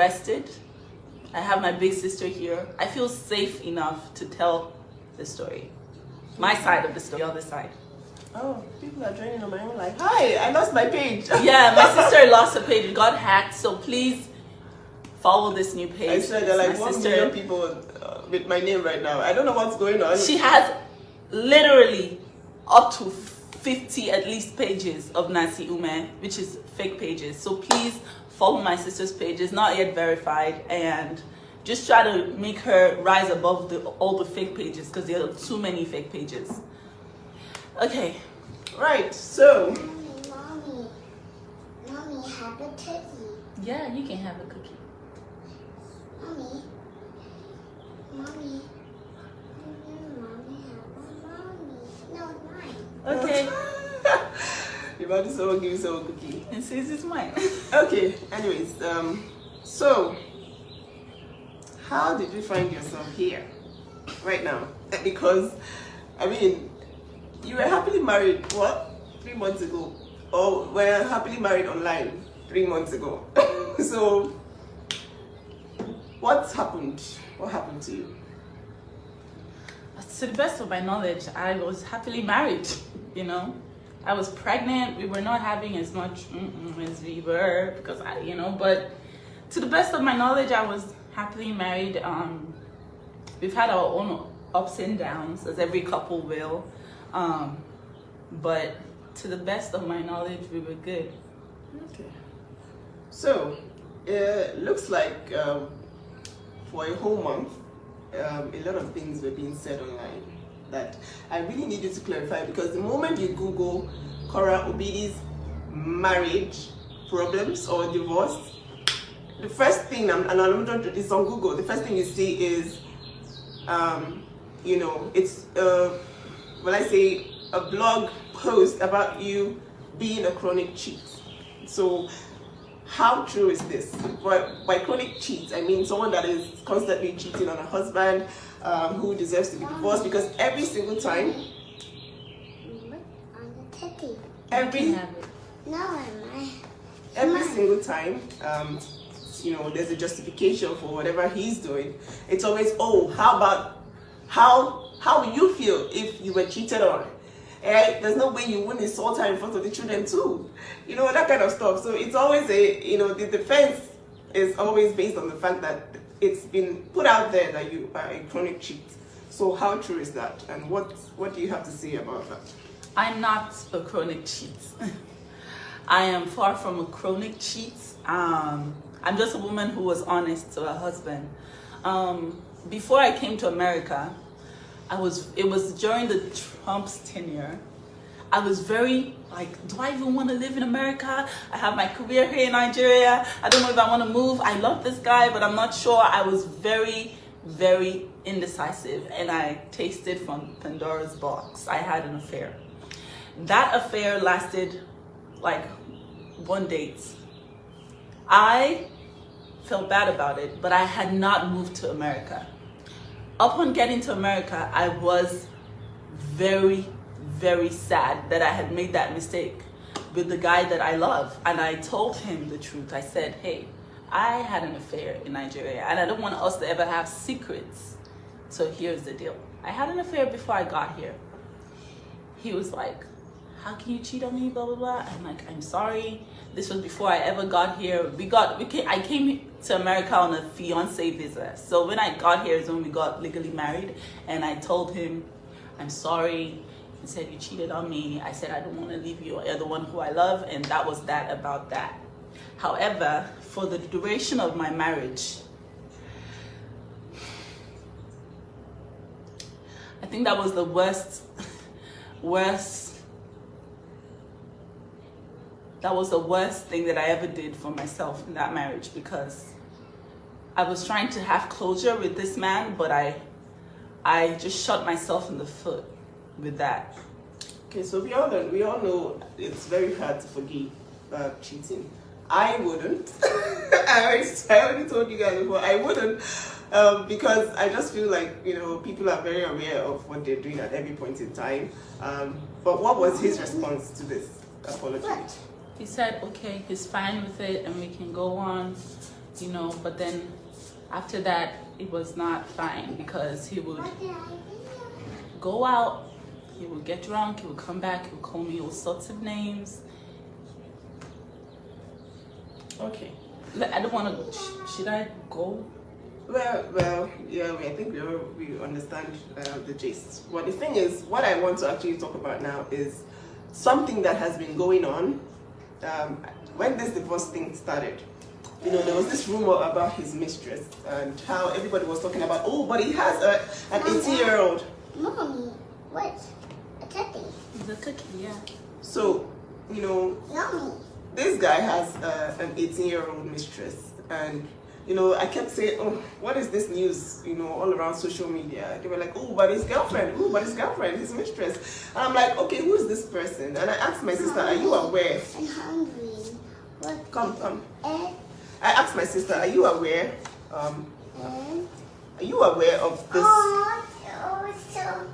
Rested. I have my big sister here. I feel safe enough to tell the story. My side of the story, the other side. Oh, people are joining on my own like, hi, I lost my page. Yeah, my sister lost her page. It got hacked. So please follow this new page. I swear there are like 1 million people with my name right now. I don't know what's going on. She has literally up to 50 at least pages of Nancy Ume, which is fake pages. So please follow my sister's page. It's not yet verified, and just try to make her rise above all the fake pages, because there are too many fake pages. Okay. Right, so. Mommy, have a cookie. Yeah, you can have a cookie. Mommy, have a mommy. No, mine. Okay. You're about to someone give you someone a cookie. And says it's mine. Okay, anyways, so how did you find yourself here right now? Because, I mean, you were happily married, what, 3 months ago? Or were happily married online 3 months ago? So, what happened? What happened to you? To the best of my knowledge, I was happily married, you know. I was pregnant. We were not having as much as we were, because but to the best of my knowledge, I was happily married. We've had our own ups and downs, as every couple will. But to the best of my knowledge, we were good. Okay. So, it looks like for a whole month, a lot of things were being said online that I really needed to clarify, because the moment you Google Korra Obidi's marriage problems or divorce, the first thing, and I'm not it's on Google, the first thing you see is, it's, when I say a blog post about you being a chronic cheat. So, how true is this? By chronic cheat, I mean someone that is constantly cheating on a husband, who deserves to be divorced, because every single time, every single time, there's a justification for whatever he's doing. It's always, oh, how will you feel if you were cheated on? There's no way you wouldn't insult her in front of the children too. That kind of stuff. So it's always the defense is always based on the fact that it's been put out there that you are a chronic cheat. So how true is that? And what do you have to say about that? I'm not a chronic cheat. I am far from a chronic cheat. I'm just a woman who was honest to her husband. Before I came to America, it was during the Trump's tenure. I was very like, do I even want to live in America? I have my career here in Nigeria. I don't know if I want to move. I love this guy, but I'm not sure. I was very, very indecisive, and I tasted from Pandora's box. I had an affair. That affair lasted like 1 date. I felt bad about it, but I had not moved to America. Upon getting to America, I was very, very sad that I had made that mistake with the guy that I love. And I told him the truth. I said, hey, I had an affair in Nigeria, and I don't want us to ever have secrets. So here's the deal. I had an affair before I got here. He was like, how can you cheat on me, blah, blah, blah. I'm like, I'm sorry. This was before I ever got here. I came to America on a fiance visa. So when I got here is when we got legally married. And I told him, I'm sorry. He said, you cheated on me. I said, I don't want to leave you. You're the one who I love. And that was that about that. However, for the duration of my marriage, I think that was the that was the worst thing that I ever did for myself in that marriage, because I was trying to have closure with this man, but I just shot myself in the foot with that. Okay, so we all know it's very hard to forgive cheating. I wouldn't. I already told you guys before, I wouldn't, because I just feel like, people are very aware of what they're doing at every point in time. But what was his response to this apology? He said, okay, he's fine with it, and we can go on you know, but then after that, it was not fine because he would go out, he would get drunk, he would come back, he would call me all sorts of names. Okay. I don't want to, should I go? Well, yeah, I think we understand the gist. But the thing is, what I want to actually talk about now is something that has been going on when this divorce thing started. You know, there was this rumor about his mistress and how everybody was talking about, oh, but he has an 18-year-old. Mommy, what? A cookie. The cookie, yeah. So, you know, Mommy. this guy has an 18-year-old mistress, and you know, I kept saying, oh, what is this news, you know, all around social media. They were like, oh, but his girlfriend, his mistress. And I'm like, okay, who is this person? And I asked my sister, are you aware? I'm hungry. What? Come. Egg? I asked my sister, are you aware? Are you aware of this? So.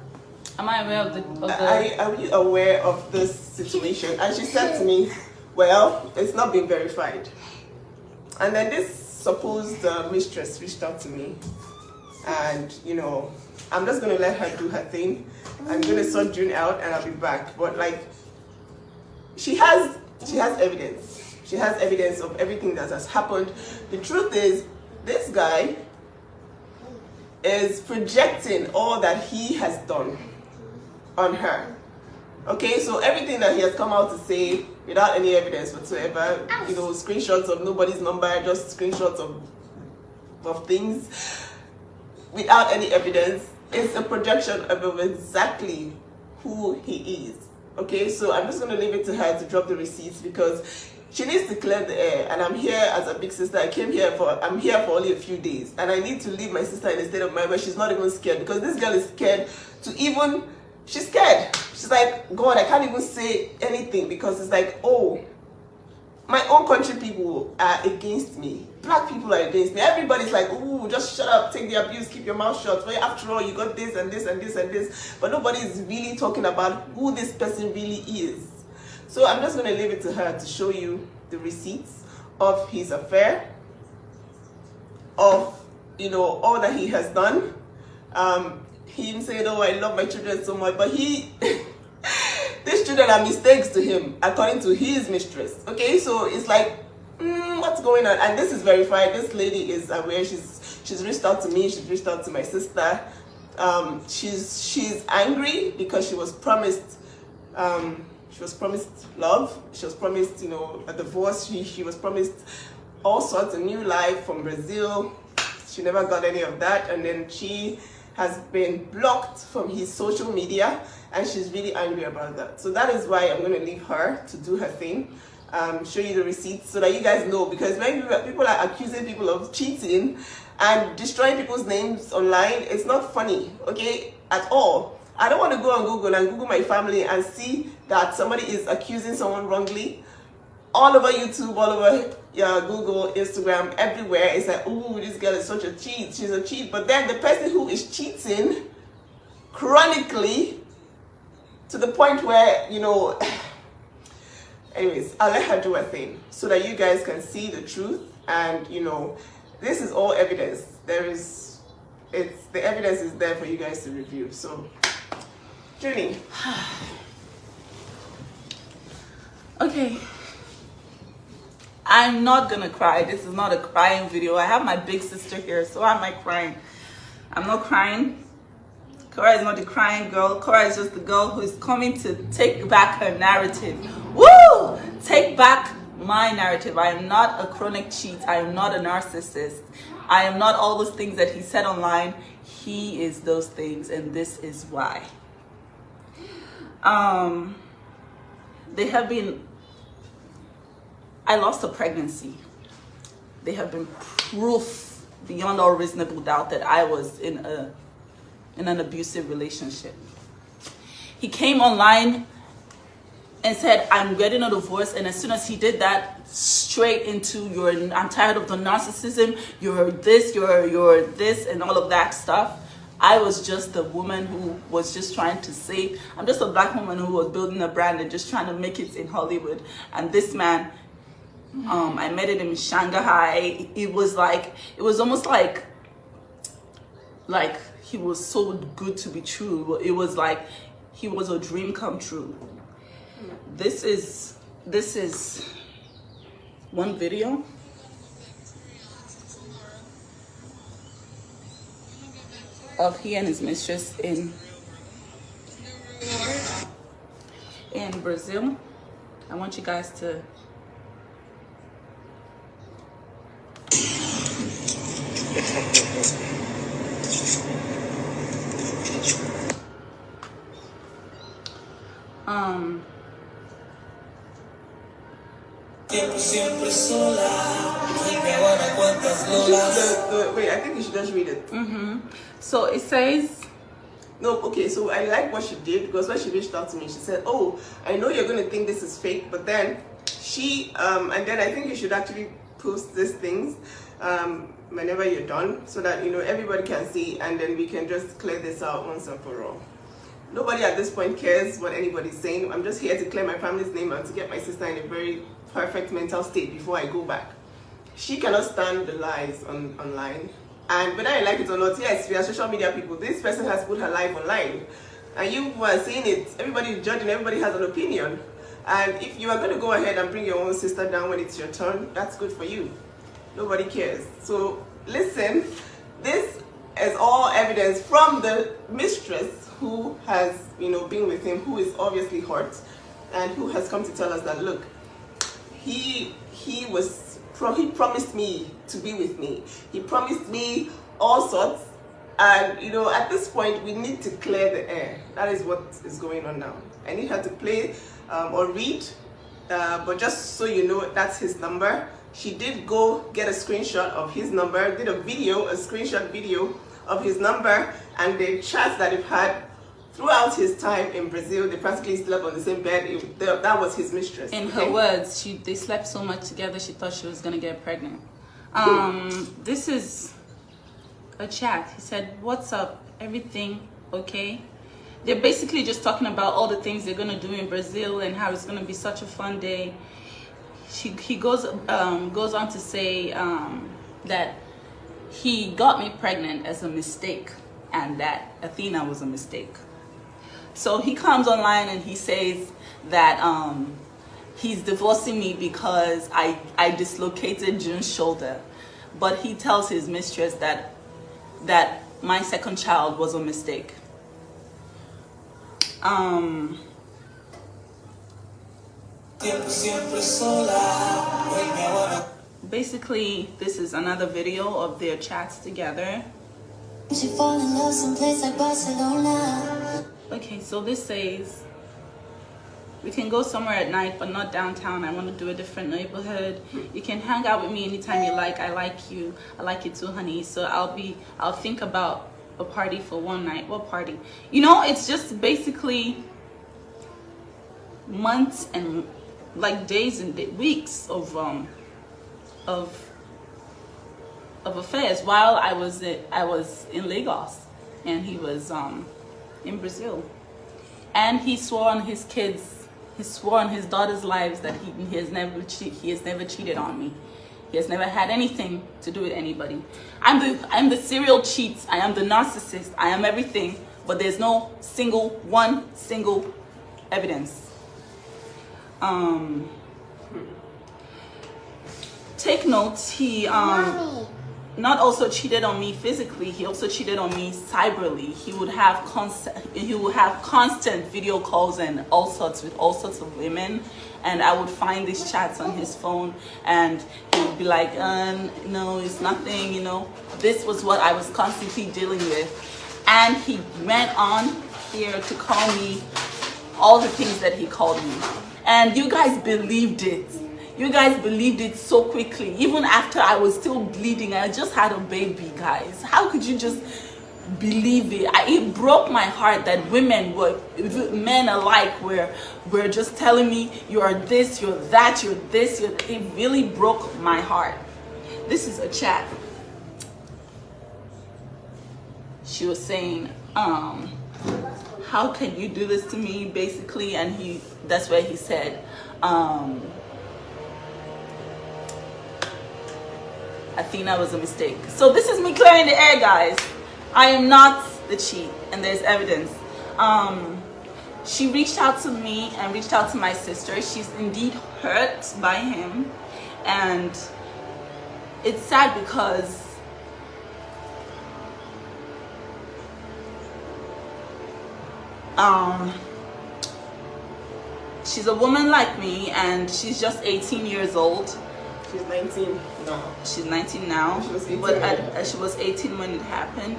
Am I aware of the Are you aware of this situation? And she said to me, well, it's not been verified. And then this supposed mistress reached out to me, and you know, I'm just gonna let her do her thing. I'm gonna sort June out, and I'll be back. But like, she has evidence. She has evidence of everything that has happened. The truth is, this guy is projecting all that he has done on her. Okay, so everything that he has come out to say without any evidence whatsoever, you know, screenshots of nobody's number, just screenshots of things without any evidence, is a projection of exactly who he is. Okay, so I'm just going to leave it to her to drop the receipts because she needs to clear the air, and I'm here as a big sister. I'm here for only a few days, and I need to leave my sister in a state of mind where she's not even scared, because this girl is scared to even, she's scared. She's like, God, I can't even say anything because it's like, oh, my own country people are against me. Black people are against me. Everybody's like, ooh, just shut up, take the abuse, keep your mouth shut. Well, after all, you got this and this and this and this. But nobody is really talking about who this person really is. So I'm just going to leave it to her to show you the receipts of his affair, of, you know, all that he has done. He even said, oh, I love my children so much, but these children are mistakes to him, according to his mistress. Okay, so it's like, what's going on? And this is verified. This lady is aware. She's reached out to me. She's reached out to my sister. She's angry because she was promised love. She was promised, you know, a divorce. She was promised all sorts of new life from Brazil. She never got any of that, and then she has been blocked from his social media, and she's really angry about that. So that is why I'm going to leave her to do her thing, show you the receipts so that you guys know, because when people are accusing people of cheating and destroying people's names online, it's not funny, okay, at all. I don't want to go on Google and Google my family and see that somebody is accusing someone wrongly. All over YouTube, all over Google, Instagram, everywhere, it's like, ooh, this girl is such a cheat, she's a cheat. But then the person who is cheating chronically to the point where, you know, anyways, I'll let her do her thing so that you guys can see the truth. And, you know, this is all evidence. The evidence is there for you guys to review. So, Julie. Okay. I'm not gonna cry. This is not a crying video. I have my big sister here, so why am I crying? I'm not crying. Korra is not the crying girl. Korra is just the girl who is coming to take back her narrative. Woo! Take back my narrative. I am not a chronic cheat. I am not a narcissist. I am not all those things that he said online. He is those things, and this is why. They have been, I lost a pregnancy. They have been proof beyond all reasonable doubt that I was in an abusive relationship. He came online and said, I'm getting a divorce. And as soon as he did that, straight into I'm tired of the narcissism, you're this, you're this, and all of that stuff. I was just a woman who was just trying to save. I'm just a black woman who was building a brand and just trying to make it in Hollywood. And this man I met him in Shanghai. It was almost like he was so good to be true. It was like he was a dream come true. This is one video. Of he and his mistress in Brazil. I want you guys to wait, I think you should just read it. So it says, no, okay, so I like what she did, because when she reached out to me, she said, oh, I know you're going to think this is fake, but then she, and then I think you should actually post these things whenever you're done, so that, you know, everybody can see, and then we can just clear this out once and for all. Nobody at this point cares what anybody's saying. I'm just here to clear my family's name and to get my sister in a very perfect mental state before I go back. She cannot stand the lies online. And whether I like it or not, yes, we are social media people. This person has put her life online. And you are seeing it. Everybody is judging. Everybody has an opinion. And if you are going to go ahead and bring your own sister down when it's your turn, that's good for you. Nobody cares. So listen, this is all evidence from the mistress who has, you know, been with him, who is obviously hurt, and who has come to tell us that, look, he promised me to be with me. He promised me all sorts. And, you know, at this point, we need to clear the air. That is what is going on now. I need her to play or read, but just so you know, that's his number. She did go get a screenshot of his number, did a screenshot video of his number, and the chats that they've had throughout his time in Brazil. They practically slept on the same bed. That was his mistress. In her words, they slept so much together, she thought she was going to get pregnant. This is a chat. He said, what's up? Everything okay? They're basically just talking about all the things they're going to do in Brazil and how it's going to be such a fun day. He goes on to say that he got me pregnant as a mistake and that Athena was a mistake. So he comes online and he says that he's divorcing me because I dislocated June's shoulder. But he tells his mistress that my second child was a mistake. Basically, this is another video of their chats together. She fall in love someplace like Barcelona. Okay, so this says, we can go somewhere at night, but not downtown. I want to do a different neighborhood. You can hang out with me anytime you like. I like you. I like you too, honey. So I'll think about a party for one night. What party? You know, it's just basically months and like days and weeks of affairs while I was in Lagos and he was in Brazil, and he swore on his kids, he swore on his daughter's lives that he has never cheated on me. He has never had anything to do with anybody. I'm the serial cheat. I am the narcissist. I am everything, but there's no single evidence. Take notes. He not also cheated on me physically. He also cheated on me cyberly. He would have constant video calls and all sorts of women, and I would find these chats on his phone, and he would be like, no, it's nothing. You know, this was what I was constantly dealing with, and he went on here to call me all the things that he called me, and you guys believed it. You guys believed it so quickly, even after I was still bleeding. I just had a baby, guys. How could you just believe it? It broke my heart that men alike were just telling me, you are this, you're that, you're this. It really broke my heart. This is a chat. She was saying, how can you do this to me, basically? And that's where he said, Athena was a mistake. So this is me clearing the air, guys. I am not the cheat, and there's evidence. She reached out to me and reached out to my sister. She's indeed hurt by him, and it's sad because she's a woman like me, and she's just 18 years old. She's 19 now. She's 19 now. She was 18 but she was 18 when it happened.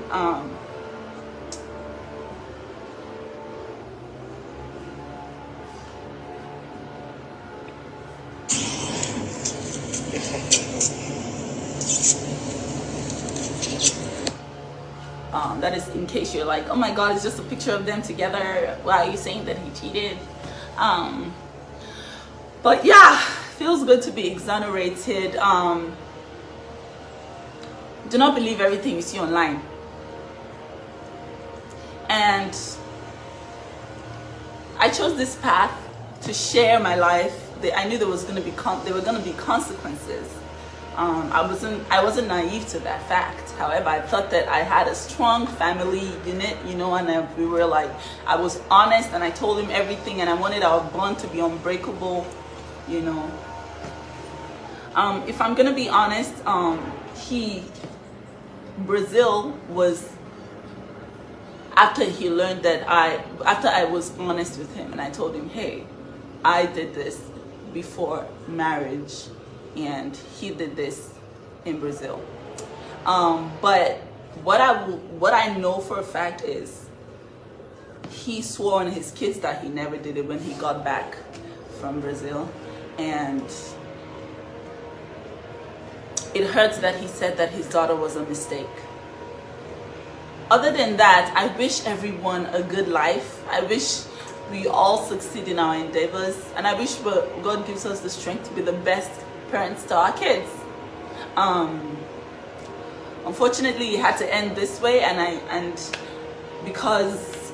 That is in case you're like, oh my god, it's just a picture of them together. Why are you saying that he cheated? But yeah, feels good to be exonerated. Do not believe everything you see online. And I chose this path to share my life. I knew there was going to be consequences. I wasn't naive to that fact. However, I thought that I had a strong family unit, you know, and we were like, I was honest and I told him everything, and I wanted our bond to be unbreakable, you know. If I'm gonna be honest, Brazil was, after he learned that after I was honest with him and I told him, hey, I did this before marriage and he did this in Brazil. But what I know for a fact is he swore on his kids that he never did it when he got back from Brazil, and it hurts that he said that his daughter was a mistake. Other than that, I wish everyone a good life. I wish we all succeed in our endeavors, and I wish God gives us the strength to be the best parents to our kids. Unfortunately, it had to end this way, and because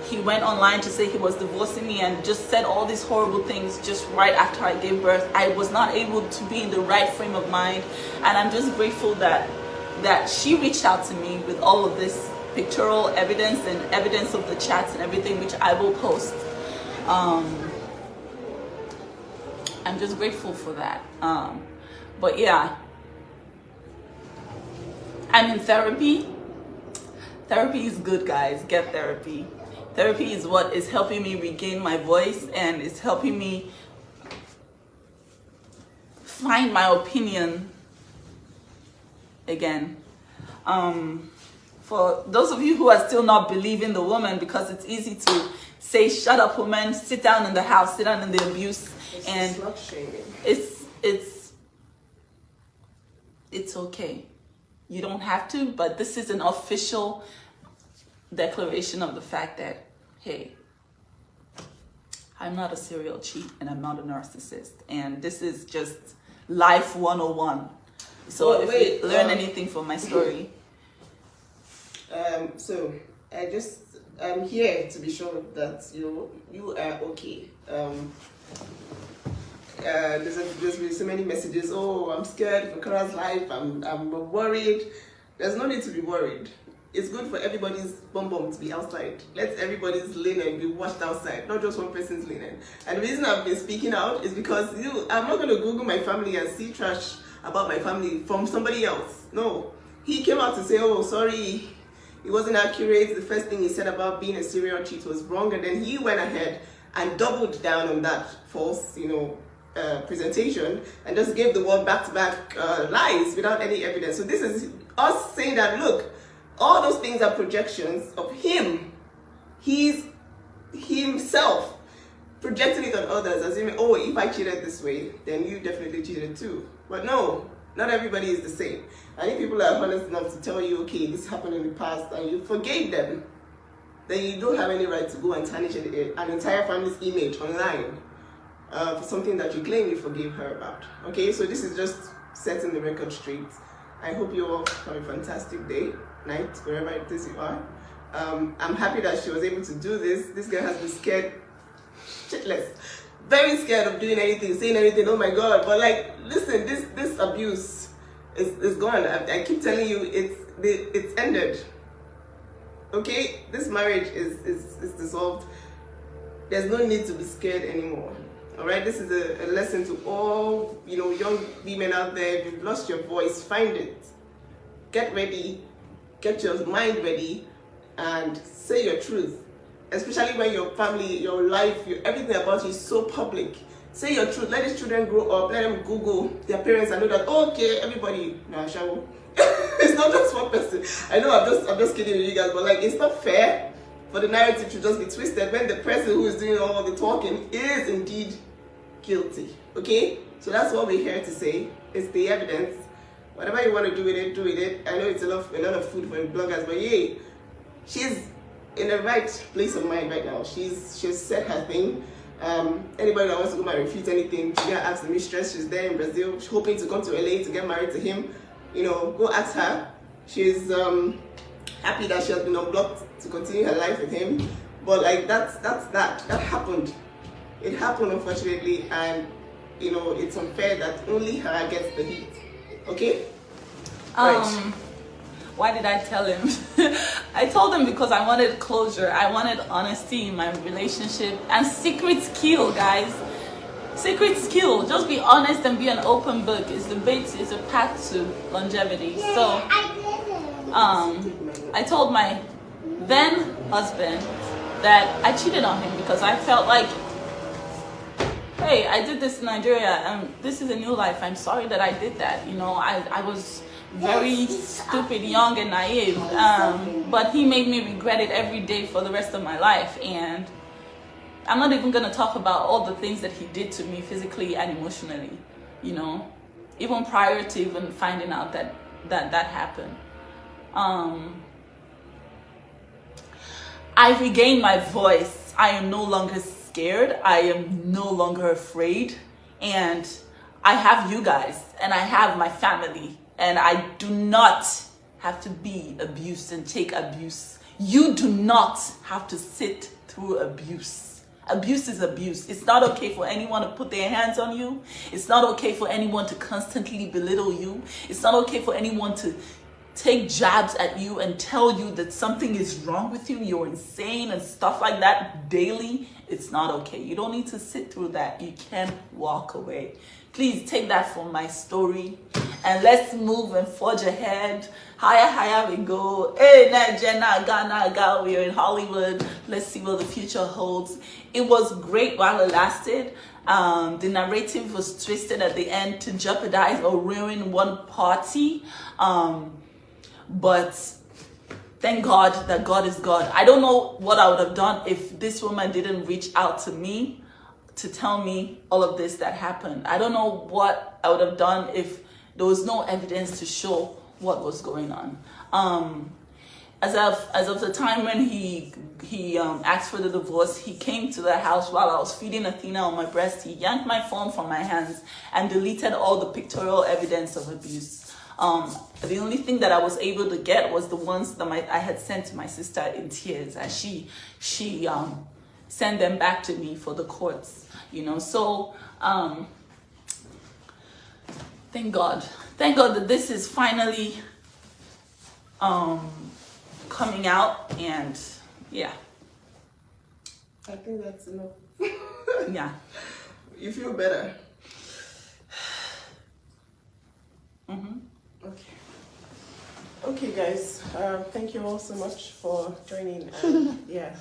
he went online to say he was divorcing me and just said all these horrible things just right after I gave birth, I was not able to be in the right frame of mind. And I'm just grateful that she reached out to me with all of this pictorial evidence and evidence of the chats and everything, which I will post. I'm just grateful for that. But yeah, I'm in therapy. Therapy is good, guys. Get therapy. Therapy is what is helping me regain my voice, and it's helping me find my opinion again. For those of you who are still not believing the woman, because it's easy to say, shut up, woman, sit down in the house, sit down in the abuse. And it's okay. You don't have to, but this is an official declaration of the fact that, hey, I'm not a serial cheat and I'm not a narcissist, and this is just life 101. So if you learn anything from my story. So I'm here to be sure that you are okay. There's been so many messages. Oh, I'm scared for Korra's life. I'm worried. There's no need to be worried. It's good for everybody's bum to be outside. Let everybody's linen be washed outside, not just one person's linen. And the reason I've been speaking out is because I'm not going to Google my family and see trash about my family from somebody else. No. He came out to say, oh, sorry, it wasn't accurate. The first thing he said about being a serial cheat was wrong. And then he went ahead and doubled down on that false, presentation, and just gave the world back-to-back lies without any evidence. So this is us saying that, look, all those things are projections of him. He's himself projecting it on others, assuming, oh, if I cheated this way, then you definitely cheated too. But no, not everybody is the same. And if people are honest enough to tell you, okay, this happened in the past, and you forgave them, then you don't have any right to go and tarnish an entire family's image online for something that you claim you forgave her about. Okay, so this is just setting the record straight. I hope you all have a fantastic day, night, wherever it is you are. I'm happy that she was able to do this. This girl has been scared shitless, very scared of doing anything, saying anything. Oh my God! But like, listen, this abuse It's gone. I keep telling you, it's ended. Okay, this marriage is dissolved. There's no need to be scared anymore. All right, this is a lesson to all, you know, young women out there. If you've lost your voice, find it. Get ready, get your mind ready, and say your truth. Especially when your family, your life, everything about you is so public. Say your truth. Let these children grow up. Let them Google their parents and know that, oh, okay, everybody, no, shall it's not just one person. I know I'm just kidding with you guys, but like, it's not fair for the narrative to just be twisted when the person who is doing all the talking is indeed guilty. Okay, so that's what we're here to say. It's the evidence. Whatever you want to do with it, do with it. I know it's a lot of food for bloggers, but yay, she's in the right place of mind right now. She's said her thing. Anybody that wants to go and refute anything, she can ask the mistress. She's there in Brazil, she's hoping to come to LA to get married to him. You know, go ask her. She's happy that she has been unblocked to continue her life with him. But like that happened. It happened, unfortunately, and you know, it's unfair that only her gets the heat. Okay? Right. Why did I tell him? I told him because I wanted closure. I wanted honesty in my relationship. And secrets kill, guys. Secrets kill. Just be honest and be an open book. It's a path to longevity. So I told my then husband that I cheated on him because I felt like, hey, I did this in Nigeria and this is a new life. I'm sorry that I did that. You know, I was very stupid, young and naive, but he made me regret it every day for the rest of my life. And I'm not even going to talk about all the things that he did to me physically and emotionally, you know, even prior to even finding out that happened. I regained my voice. I am no longer scared. I am no longer afraid. And I have you guys and I have my family. And I do not have to be abused and take abuse. You do not have to sit through abuse. Abuse is abuse. It's not okay for anyone to put their hands on you. It's not okay for anyone to constantly belittle you. It's not okay for anyone to take jabs at you and tell you that something is wrong with you, you're insane and stuff like that daily. It's not okay. You don't need to sit through that. You can walk away. Please take that from my story and let's move and forge ahead. Higher we go. Hey, Jenna, Ghana, we're in Hollywood. Let's see what the future holds. It was great while it lasted. The narrative was twisted at the end to jeopardize or ruin one party. But thank God that God is God. I don't know what I would have done if this woman didn't reach out to me to tell me all of this that happened. I don't know what I would have done if there was no evidence to show what was going on. As of the time when he asked for the divorce, he came to the house while I was feeding Athena on my breast. He yanked my phone from my hands and deleted all the pictorial evidence of abuse. The only thing that I was able to get was the ones that I had sent to my sister in tears, and she sent them back to me for the courts, you know. So thank God that this is finally coming out, and yeah, I think that's enough. Yeah, you feel better. Okay guys, thank you all so much for joining, and yeah.